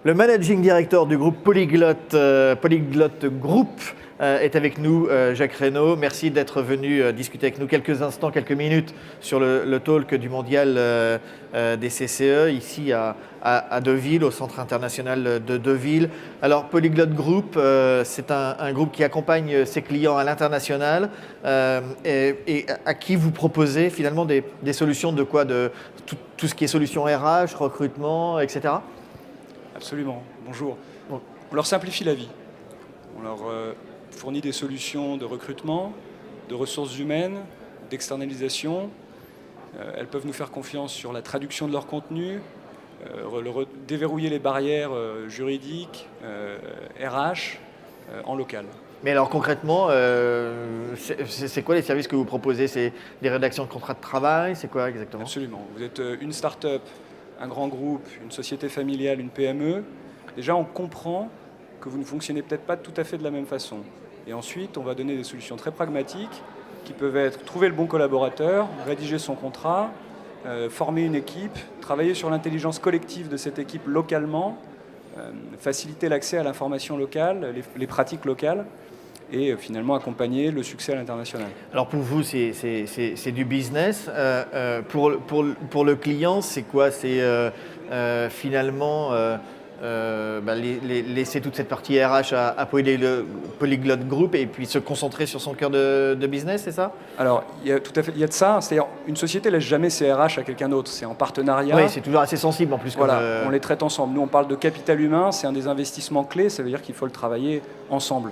Le managing director du groupe Polyglot Group est avec nous, Jacques Reynaud. Merci d'être venu discuter avec nous quelques instants, quelques minutes sur le talk du mondial des CCE ici à Deauville, au Centre international de Deauville. Alors Polyglot Group, c'est un groupe qui accompagne ses clients à l'international et à qui vous proposez finalement des solutions de quoi, de tout ce qui est solutions RH, recrutement, etc. Absolument, bonjour. Bon. On leur simplifie la vie. On leur fournit des solutions de recrutement, de ressources humaines, d'externalisation. Elles peuvent nous faire confiance sur la traduction de leur contenu, déverrouiller les barrières juridiques, RH, en local. Mais alors concrètement, c'est quoi les services que vous proposez? C'est des rédactions de contrats de travail? C'est quoi exactement? Absolument. Vous êtes une start-up, un grand groupe, une société familiale, une PME. Déjà, on comprend que vous ne fonctionnez peut-être pas tout à fait de la même façon. Et ensuite, on va donner des solutions très pragmatiques qui peuvent être trouver le bon collaborateur, rédiger son contrat, former une équipe, travailler sur l'intelligence collective de cette équipe localement, faciliter l'accès à l'information locale, les pratiques locales, et finalement accompagner le succès à l'international. Alors pour vous, c'est du business. Pour le client, c'est quoi? C'est finalement laisser toute cette partie RH à Polyglot Group et puis se concentrer sur son cœur de business, c'est ça? Alors, il y a tout à fait, il y a de ça. C'est-à-dire, une société ne laisse jamais ses RH à quelqu'un d'autre. C'est en partenariat. Oui, c'est toujours assez sensible en plus. Voilà, on les traite ensemble. Nous, on parle de capital humain. C'est un des investissements clés. Ça veut dire qu'il faut le travailler ensemble.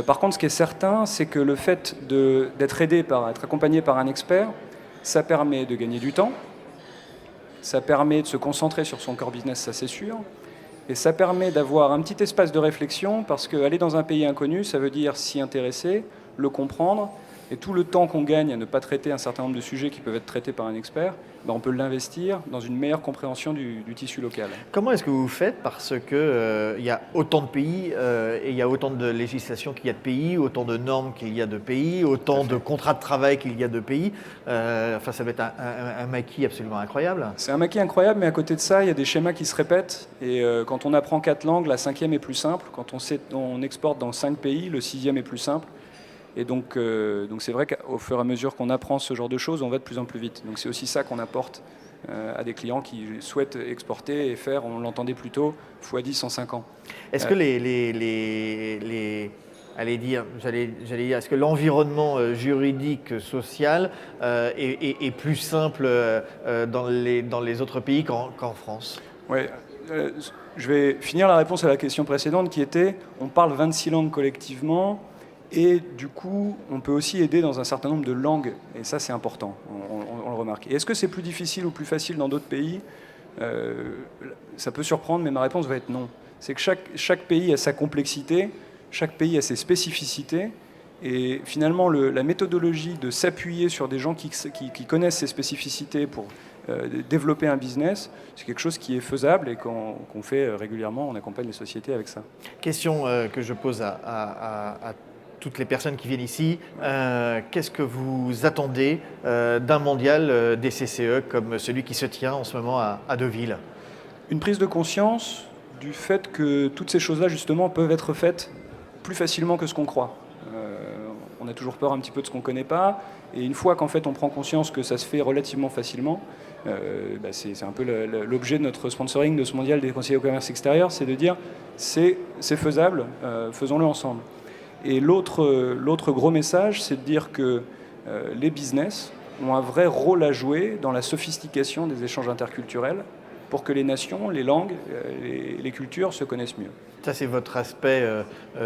Par contre, ce qui est certain, c'est que le fait d'être aidé être accompagné par un expert, ça permet de gagner du temps, ça permet de se concentrer sur son core business, ça c'est sûr, et ça permet d'avoir un petit espace de réflexion, parce qu'aller dans un pays inconnu, ça veut dire s'y intéresser, le comprendre, et tout le temps qu'on gagne à ne pas traiter un certain nombre de sujets qui peuvent être traités par un expert, on peut l'investir dans une meilleure compréhension du tissu local. Comment est-ce que vous faites? Parce qu'il y a autant de pays et il y a autant de législations qu'il y a de pays, autant de normes qu'il y a de pays, autant de contrats de travail qu'il y a de pays. Ça va être un maquis absolument incroyable. C'est un maquis incroyable, mais à côté de ça, il y a des schémas qui se répètent. Et quand on apprend 4 langues, la 5e est plus simple. Quand on exporte dans 5 pays, le 6e est plus simple. Et donc c'est vrai qu'au fur et à mesure qu'on apprend ce genre de choses, on va de plus en plus vite. Donc c'est aussi ça qu'on apporte à des clients qui souhaitent exporter et faire, on l'entendait plus tôt, x10 en 5 ans. Est-ce que est-ce que l'environnement juridique, social est plus simple dans les autres pays qu'en France? Oui. Je vais finir la réponse à la question précédente qui était, on parle 26 langues collectivement. Et du coup, on peut aussi aider dans un certain nombre de langues. Et ça, c'est important, on le remarque. Et est-ce que c'est plus difficile ou plus facile dans d'autres pays? Ça peut surprendre, mais ma réponse va être non. C'est que chaque pays a sa complexité, chaque pays a ses spécificités. Et finalement, la méthodologie de s'appuyer sur des gens qui connaissent ces spécificités pour développer un business, c'est quelque chose qui est faisable et qu'on fait régulièrement. On accompagne les sociétés avec ça. Question que je pose à toutes les personnes qui viennent ici, qu'est-ce que vous attendez d'un mondial des CCE comme celui qui se tient en ce moment à Deauville? Une prise de conscience du fait que toutes ces choses-là, justement, peuvent être faites plus facilement que ce qu'on croit. On a toujours peur un petit peu de ce qu'on ne connaît pas, et une fois qu'en fait on prend conscience que ça se fait relativement facilement, c'est un peu l'objet de notre sponsoring de ce mondial des conseillers au commerce extérieur, c'est de dire c'est faisable, faisons-le ensemble. Et l'autre gros message, c'est de dire que les business ont un vrai rôle à jouer dans la sophistication des échanges interculturels pour que les nations, les langues, les cultures se connaissent mieux. Ça, c'est votre aspect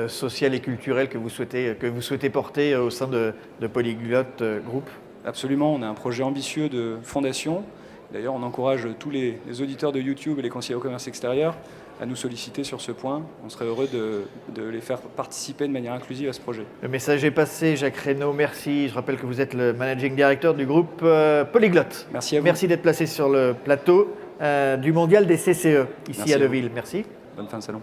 social et culturel que vous souhaitez porter au sein de Polyglot Group? Absolument, on a un projet ambitieux de fondation. D'ailleurs, on encourage tous les auditeurs de YouTube et les conseillers au commerce extérieur à nous solliciter sur ce point. On serait heureux de les faire participer de manière inclusive à ce projet. Le message est passé, Jacques Reynaud, merci. Je rappelle que vous êtes le managing director du groupe Polyglot. Merci à vous. Merci d'être placé sur le plateau du mondial des CCE, ici Merci à Deauville. Merci. Bonne fin de salon.